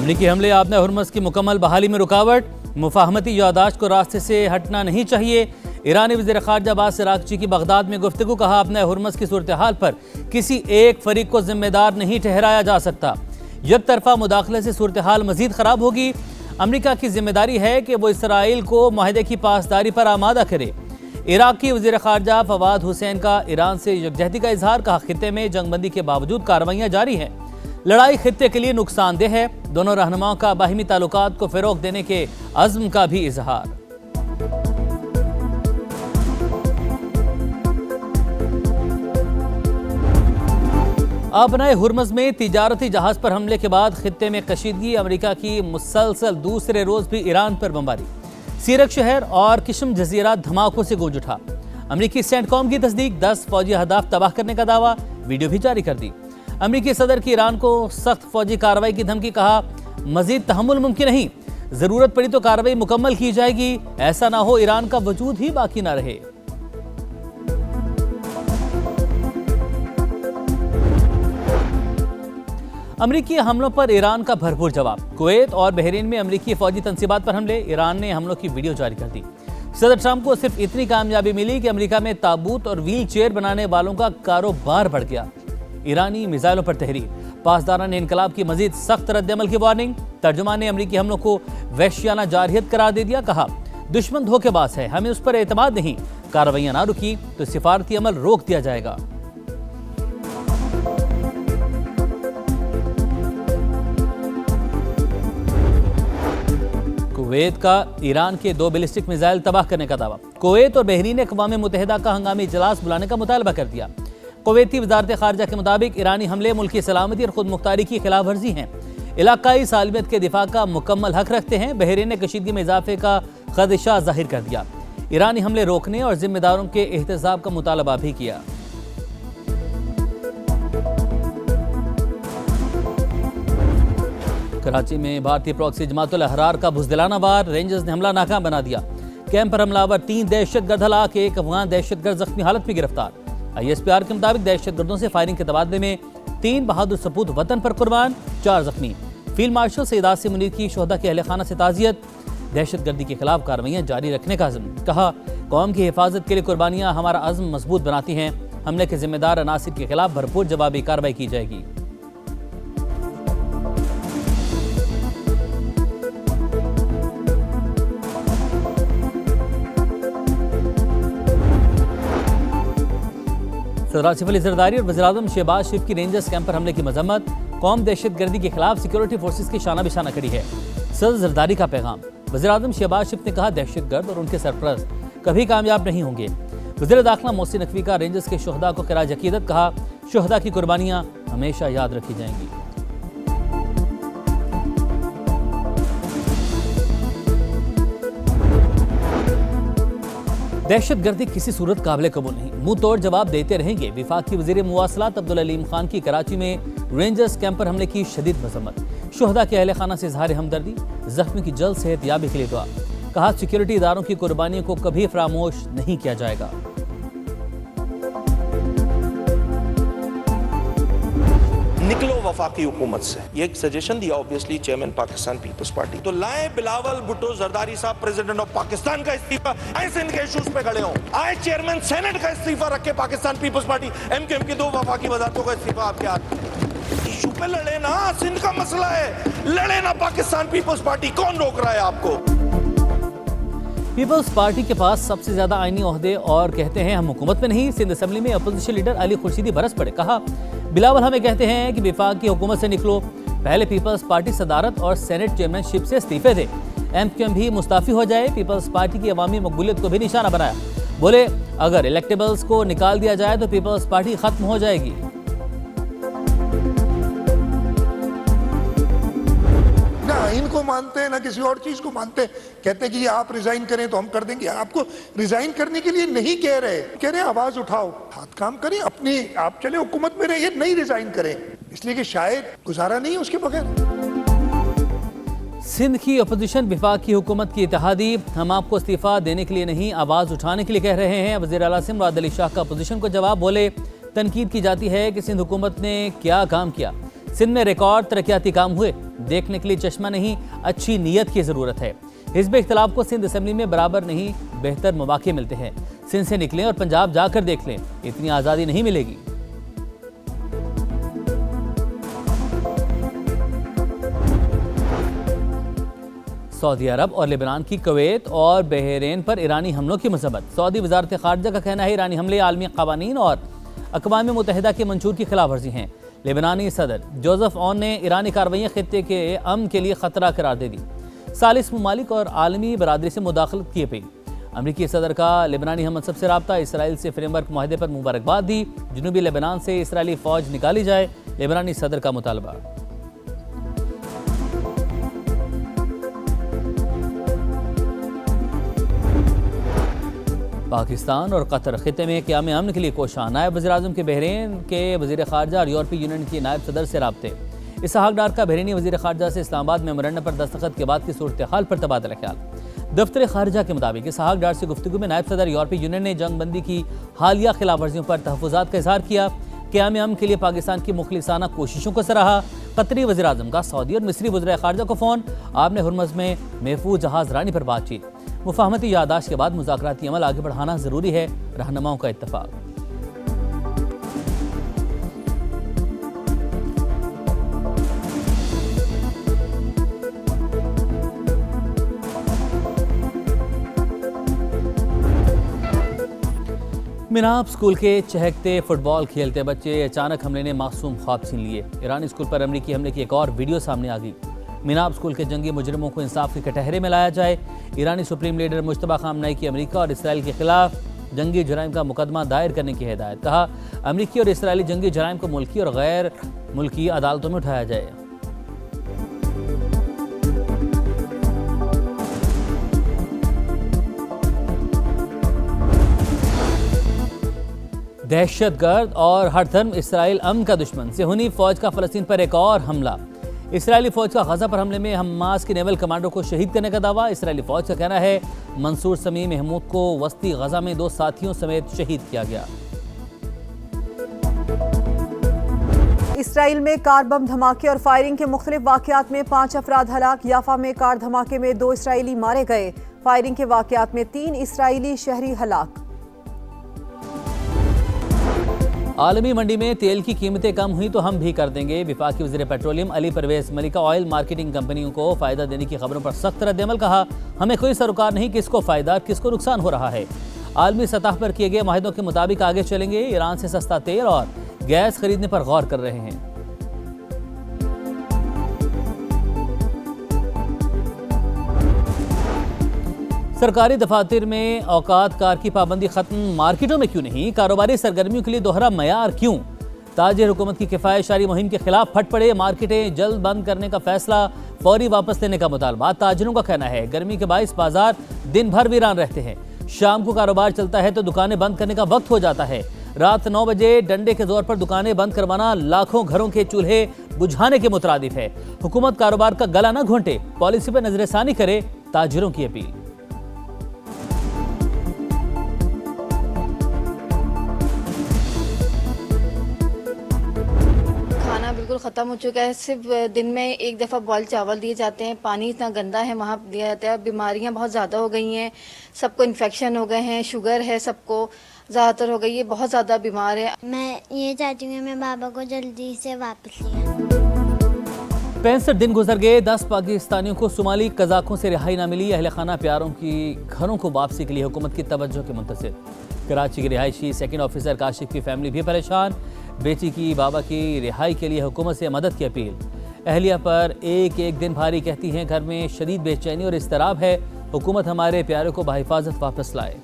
अमरीकी हमले आबना हुर्मुज़ की मुकम्मल बहाली में रुकावट, मुफाहमती यादाश्त को रास्ते से हटना नहीं चाहिए। ईरानी वज़ीर ख़ारजा अब्बास अराग़ची की बगदाद में गुफ्तगू, कहा आबना हुर्मुज़ की सूरत हाल पर किसी एक फरीक को जिम्मेदार नहीं ठहराया जा सकता। एक तरफा मुदाखले से सूरत हाल मजीद ख़राब होगी। अमरीका की जिम्मेदारी है कि वो इसराइल को माहिदे की पासदारी पर आमादा करे। इराक की वज़ीर ख़ारजा फवाद हुसैन का ईरान से यकजहती का इजहार, कहा खित्ते में जंगबंदी के बावजूद कार्रवाइयाँ जारी हैं, लड़ाई खित्ते के लिए नुकसानदेह है। दोनों रहनुमाओं का बाहिमी ताल्लुकात को फ़रोग़ देने के अज़्म का भी इजहार। आबनाए हुर्मुज़ में तिजारती जहाज़ पर हमले के बाद खित्ते में कशीदगी, अमरीका की मुसलसल दूसरे रोज़ भी ईरान पर बमबारी। सीरक शहर और किशम जजीरा धमाकों से गूंज उठा। अमरीकी सेंटकॉम की तस्दीक, 10 फौजी अहदाफ तबाह करने का दावा, वीडियो भी जारी कर दी। अमरीकी सदर की ईरान को सख्त फौजी कार्रवाई की धमकी, कहा मजीद तहम्मुल मुमकिन नहीं, जरूरत पड़ी तो कार्रवाई मुकम्मल की जाएगी, ऐसा ना हो ईरान का वजूद ही बाकी ना रहे। अमरीकी हमलों पर ईरान का भरपूर जवाब। कुवैत और बहरीन में अमरीकी फौजी तंसीबात पर हमले, ईरान ने हमलों की वीडियो जारी कर दी। सदर ट्रंप को सिर्फ इतनी कामयाबी मिली कि अमरीका में ताबूत और व्हील चेयर बनाने वालों का कारोबार बढ़ गया। ईरानी मिसाइलों पर तहरीर, पासदारान इनकलाब की मजीद सख्त रद्दअमल की वार्निंग। तर्जुमान ने अमरीकी हमलों को वहशियाना जारहियत करार दे दिया, कहा दुश्मन धोखेबाज है, हमें उस पर एतमाद नहीं, कार्रवाइयां ना रुकी तो सिफारती अमल रोक दिया जाएगा। कुवैत का ईरान के 2 बैलिस्टिक मिसाइल तबाह करने का दावा। कुवैत और बहरीन ने अक़वाम मुत्तहिदा का हंगामी इजलास बुलाने का मुतालबा कर दिया। कुवैती वज़ारत ख़ारजा के मुताबिक ईरानी हमले मुल्क की सलामती और खुद मुख्तारी की खिलाफ वर्जी हैं, इलाकाई सालमियत के दिफा का मुकम्मल हक रखते हैं। बहरीन ने कशीदगी में इजाफे का खदशा जाहिर कर दिया। ईरानी हमले रोकने और जिम्मेदारों के एहतसाब का मुतालबा भी किया। कराची में भारतीय प्रॉक्सी जमातुल अहरार का बुज़दिलाना वार, रेंजर्स ने हमला नाकाम बना दिया। कैंप पर हमलावर 3 दहशतगर्द हलाक, 1 अफगान दहशतगर्द जख्मी हालत में गिरफ्तार। ISPR के मुताबिक दहशतगर्दों से फायरिंग के तबादले में 3 बहादुर सपूत वतन पर कुर्बान, 4 जख्मी। फील्ड मार्शल सैयद आसिम मुनीर की शोहदा के अहले खाना से ताज़ियत। दहशतगर्दी के खिलाफ कार्रवाइयाँ जारी रखने का अज़्म, कहा कौम की हिफाजत के लिए कुर्बानियाँ हमारा अज़्म मजबूत बनाती हैं। हमले के जिम्मेदार अनासिर के खिलाफ भरपूर जवाबी कार्रवाई की जाएगी। सदर आसिफ अली ज़रदारी और वज़ीर-ए-आज़म शहबाज शरीफ की रेंजर्स कैंप पर हमले की मजम्मत। कौम दहशतगर्दी के खिलाफ सिक्योरिटी फोर्सेस की शाना बिशाना खड़ी है। सदर ज़रदारी का पैगाम, वज़ीर-ए-आज़म शहबाज शरीफ ने कहा दहशतगर्द और उनके सरपरस्त कभी कामयाब नहीं होंगे। वज़ीर दाखिला मोहसिन नकवी का रेंजर्स के शोहदा को खिराज अकीदत, कहा शोहदा की कुर्बानियाँ हमेशा याद रखी जाएंगी। दहशतगर्दी किसी सूरत काबिल कबूल नहीं, मुंह तोड़ जवाब देते रहेंगे। विफाकी वज़ीर मुवासलात अब्दुल अलीम खान की कराची में रेंजर्स कैंप पर हमले की शदीद मजम्मत। शोहदा के अहले खाना से इजहार हमदर्दी, जख्मी की जल्द सेहत याबी के लिए दुआ। कहा सिक्योरिटी इदारों की कुर्बानियों को कभी फरामोश नहीं किया जाएगा। निकलो वफाकी हुकूमत से, ये एक सजेशन दिया ऑब्वियसली चेयरमैन पाकिस्तान पीपल्स पार्टी, तो लाए बिलावल भुट्टो जरदारी साहब प्रेसिडेंट ऑफ पाकिस्तान का इस्तीफा, आए सिंध के इश्यूज पे खड़े हों, आए चेयरमैन सेनेट का इस्तीफा रखे पाकिस्तान पीपल्स पार्टी, MKM की 2 वफाकी वजारतों का इस्तीफा आपके हाथ। इशू पे लड़े ना, सिंध का मसला है, लड़े ना पाकिस्तान पीपल्स पार्टी, कौन रोक रहा है आपको? पीपल्स पार्टी के पास सबसे ज्यादा आईनी ओहदे और कहते हैं हम हुकूमत में नहीं। सिंध असेंबली में अपोजिशन लीडर अली खुर्शीदी बरस पड़े, कहा बिलावल हमें कहते हैं कि विफाक की हुकूमत से निकलो, पहले पीपल्स पार्टी सदारत और सेनेट चेयरमैनशिप से इस्तीफे थे, MKM भी मुस्ताफी हो जाए। पीपल्स पार्टी की अवामी मकबूलियत को भी निशाना बनाया, बोले अगर इलेक्टेबल्स को निकाल दिया जाए तो पीपल्स पार्टी खत्म हो जाएगी। ना इनको मानते हैं ना किसी और चीज को मानते हैं। कहते हैं कि ये आप रिजाइन करें तो हम कर देंगे। आपको रिजाइन करने के लिए नहीं कह रहे आवाज उठाओ, हाथ काम करें, अपनी आप चले हुकूमत में रहिए, नहीं रिजाइन करें, इसलिए कि शायद गुजारा नहीं उसके बगैर। सिंध की अपोजिशन विफाक की हुकूमत की इत्तेहादी, हम आपको इस्तीफा देने के लिए नहीं आवाज उठाने के लिए कह रहे हैं। वज़ीर आला सिंध मुराद अली शाह का अपोजिशन को जवाब, बोले तनकीद की जाती है कि सिंध हुकूमत ने क्या काम किया, सिंध में रिकॉर्ड तरक्याती काम हुए। देखने के लिए चश्मा नहीं, अच्छी नीयत की जरूरत है। हिज़्ब इख्तिलाफ को सिंध असेंबली में बराबर नहीं, बेहतर मौके मिलते हैं। सिंध से निकलें और पंजाब जाकर देख लें, इतनी आज़ादी नहीं मिलेगी। सऊदी अरब और लेबनान की कुवैत और बहरीन पर ईरानी हमलों की मसम्मत। सऊदी वजारत खारजा का कहना है ईरानी हमले आलमी कवानीन और अक़वाम मुत्तहिदा के मंशूर की खिलाफ वर्जी हैं। लेबनानी सदर जोसेफ ऑन ने ईरानी कार्रवाइयाँ खित्ते के अमन के लिए खतरा करार दे दी। सालिस ममालिक और आलमी बरादरी से मुदाखलत की अपील। अमरीकी सदर का लेबनानी हमसब से रब्ता, इसराइल से फ्रेमवर्क मुआहदे पर मुबारकबाद दी। जनूबी लेबनान से इसराइली फौज निकाली जाए, लेबनानी सदर का मुतालबा। पाकिस्तान और कतर खित्ते में क़याम अमन के लिए कोशां। नायब वज़ीर-ए-आज़म के बहरीन के वज़ीर ख़ारजा और यूरोपीय यूनियन की नायब सदर से राब्ते। इसहाक डार का बहरीनी वज़ीर ख़ारजा से इस्लामाबाद मेमोरेंडम पर दस्तखत के बाद की सूरत हाल पर तबादला ख्याल। दफ्तर ख़ारजा के मुताबिक इसहाक डार से गुफ्तगू में नायब सदर यूरोपीय यूनियन ने जंग बंदी की हालिया खिलाफ वर्जियों पर तहफ़्फ़ुज़ात का इज़हार किया। क़याम अमन के लिए पाकिस्तान की मुखलिसाना कोशिशों को सराहा। कतरी वज़ीर-ए-आज़म का सऊदी और मिस्री वज़ीर ख़ारजा को फ़ोन। आपने हुर्मुज़ में महफूज जहाज़ रानी पर बातचीत। मुफाहमती यादाश्त के बाद मुज़ाकराती अमल आगे बढ़ाना ज़रूरी है, रहनुमाओं का इत्तफ़ाक़। मिनाब स्कूल के चहकते फुटबॉल खेलते बच्चे अचानक हमले ने मासूम ख्वाब छीन लिए। ईरानी स्कूल पर अमरीकी हमले की एक और वीडियो सामने आ गई। मिनाब स्कूल के जंगी मुजरिमों को इंसाफ के कटहरे में लाया जाए। ईरानी सुप्रीम लीडर मुश्तबा खामनेई की अमेरिका और इसराइल के खिलाफ जंगी जराइम का मुकदमा दायर करने की हिदायत। कहा, अमेरिकी और इसराइली जंगी जराइम को मुल्की और गैर मुल्की अदालतों में उठाया जाए। दहशतगर्द और हर धर्म इसराइल अमन का दुश्मन। सेहूनी फौज का फ़लस्तीन पर एक और हमला। इसराइली फौज का गजा पर हमले में हमास के नेवल कमांडर को शहीद करने का दावा। इसराइली फौज का कहना है मंसूर समी महमूद को वस्ती गजा में 2 साथियों समेत शहीद किया गया। इसराइल में कार बम धमाके और फायरिंग के मुख्तलिफ वाक़यात में 5 अफराद हलाक। याफा में कार धमाके में 2 इसराइली मारे गए। फायरिंग के वाक़यात में 3 इसराइली शहरी हलाक। आलमी मंडी में तेल की कीमतें कम हुई तो हम भी कर देंगे। वफाकी वज़ीर पेट्रोलियम अली परवेज मलिका ऑयल मार्केटिंग कंपनियों को फ़ायदा देने की खबरों पर सख्त रद्द-ए-अमल। कहा, हमें कोई सरोकार नहीं किसको फ़ायदा किसको नुकसान हो रहा है। आलमी सतह पर किए गए माहिदों के मुताबिक आगे चलेंगे। ईरान से सस्ता तेल और गैस खरीदने पर गौर कर रहे हैं। सरकारी दफातर में औकात कार की पाबंदी खत्म, मार्केटों में क्यों नहीं? कारोबारी सरगर्मियों के लिए दोहरा मयार क्यों? ताजिर हुकूमत की किफ़ायतशारी मुहिम के खिलाफ फट पड़े। मार्केटें जल्द बंद करने का फैसला, फौरी वापस लेने का मुतालबा। ताजिरों का कहना है गर्मी के बाइस बाजार दिन भर वीरान रहते हैं। शाम को कारोबार चलता है तो दुकानें बंद करने का वक्त हो जाता है। रात 9 बजे डंडे के जोर पर दुकानें बंद करवाना लाखों घरों के चूल्हे बुझाने के मुतरादिफ है। हुकूमत कारोबार का गला न घोंटे, पॉलिसी पर नजरसानी करे, ताजिरों की अपील। बिल्कुल ख़त्म हो चुका है। सिर्फ दिन में एक दफ़ा बॉयल चावल दिए जाते हैं। पानी इतना गंदा है वहाँ दिया जाता है। बीमारियाँ बहुत ज़्यादा हो गई हैं, सबको इन्फेक्शन हो गए हैं, शुगर है, सबको ज़्यादातर हो गई है, बहुत ज़्यादा बीमार है। मैं ये चाहती हूँ मैं बाबा को जल्दी से वापस लिया। 65 दिन गुजर गए, 10 पाकिस्तानियों को सोमाली कज़ाकों से रिहाई ना मिली। अहले खाना प्यारों की घरों को वापसी के लिए हुकूमत की तवज्जो के मुंतज़िर। कराची के रिहायशी सेकंड ऑफिसर काशिफ की फैमिली भी परेशान। बेटी की बाबा की रिहाई के लिए हुकूमत से मदद की अपील। अहलिया पर एक एक दिन भारी, कहती हैं घर में शदीद बेचैनी और इस्तराब है। हुकूमत हमारे प्यारों को बाहिफाजत वापस लाए।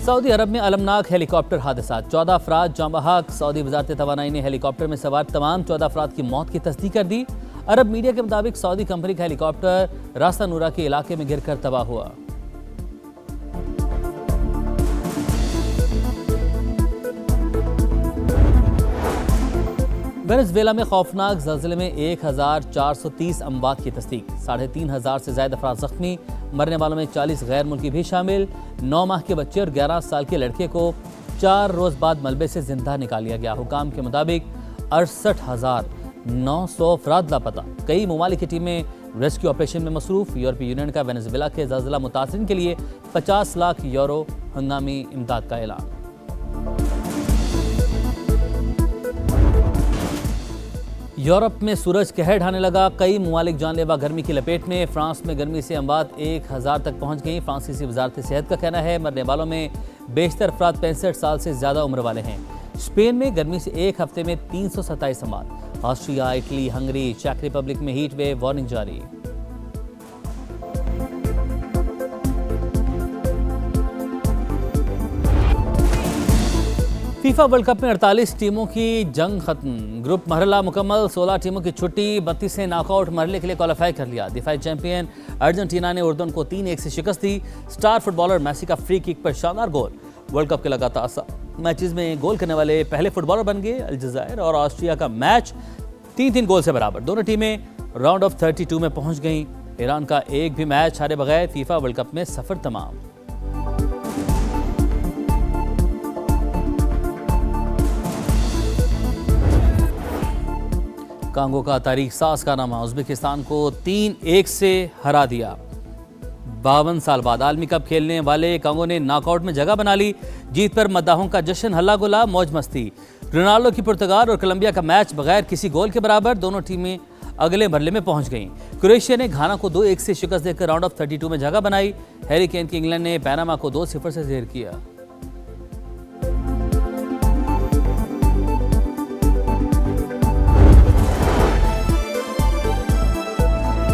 सऊदी अरब में अलमनाक हेलीकॉप्टर हादसा, 14 अफराद जाँ बहक। सऊदी वज़ारत तवानाई ने हेलीकॉप्टर में सवार तमाम 14 अफराद की मौत की तस्दीक कर दी। अरब मीडिया के मुताबिक सऊदी कंपनी का हेलीकॉप्टर रास्ता नूरा के इलाके में गिरकर तबाह हुआ। वेनेजुएला में खौफनाक ज़लज़ले में 1430 अमवात की तस्दीक, 3500 से ज़्यादा अफराद जख्मी, मरने वालों में 40 गैर मुल्की भी शामिल। 9 माह के बच्चे और 11 साल के लड़के को 4 रोज़ बाद मलबे से जिंदा निकाल लिया गया। हुकाम के मुताबिक 68,900 अफराद लापता। कई ममालिक की टीमें रेस्क्यू ऑपरेशन में मसरूफ। यूरोपीय यूनियन का वेनेजुएला के ज़लज़ला मुतासिरीन के लिए 50 लाख यूरो हंगामी इमदाद का ऐलान। यूरोप में सूरज कहर ढाने लगा, कई ममालिक जानलेवा गर्मी की लपेट में। फ्रांस में गर्मी से अमवात 1000 तक पहुंच गई। फ्रांसीसी वजारत सेहत का कहना है मरने वालों में बेशतर अफराद 65 साल से ज़्यादा उम्र वाले हैं। स्पेन में गर्मी से एक हफ्ते में 327 अमवात। ऑस्ट्रिया, इटली, हंगरी, चेक रिपब्लिक में हीट वेव वार्निंग जारी। फीफा वर्ल्ड कप में 48 टीमों की जंग खत्म। ग्रुप मरहला मुकम्मल, 16 टीमों की छुट्टी, 32 ने नॉकआउट मरहले के लिए क्वालिफाई कर लिया। दिफाई चैंपियन अर्जेंटीना ने उर्दन को 3-1 से शिकस्त दी। स्टार फुटबॉलर मेसी का फ्री किक पर शानदार गोल। वर्ल्ड कप के लगातार मैचेस में गोल करने वाले पहले फुटबॉलर बन गए। अलजायर और ऑस्ट्रिया का मैच 3-3 गोल से बराबर। दोनों टीमें राउंड ऑफ 32 में पहुंच गईं। ईरान का एक भी मैच हारे बगैर फीफा वर्ल्ड कप में सफर तमाम। कांगो का तारीख साज कारनामा, उज़्बेकिस्तान को 3-1 से हरा दिया। 52 साल बाद आलमी कप खेलने वाले कांगो ने नॉकआउट में जगह बना ली। जीत पर मद्दाहों का जश्न, हल्ला गुल्ला, मौज मस्ती। रोनाल्डो की पुर्तगाल और कोलंबिया का मैच बगैर किसी गोल के बराबर। दोनों टीमें अगले मरले में पहुंच गईं। क्रोएशिया ने घाना को 2-1 से शिकस्त देकर राउंड ऑफ 32 में जगह बनाई। हैरी केन की इंग्लैंड ने पैनामा को 2-0 से ढेर किया।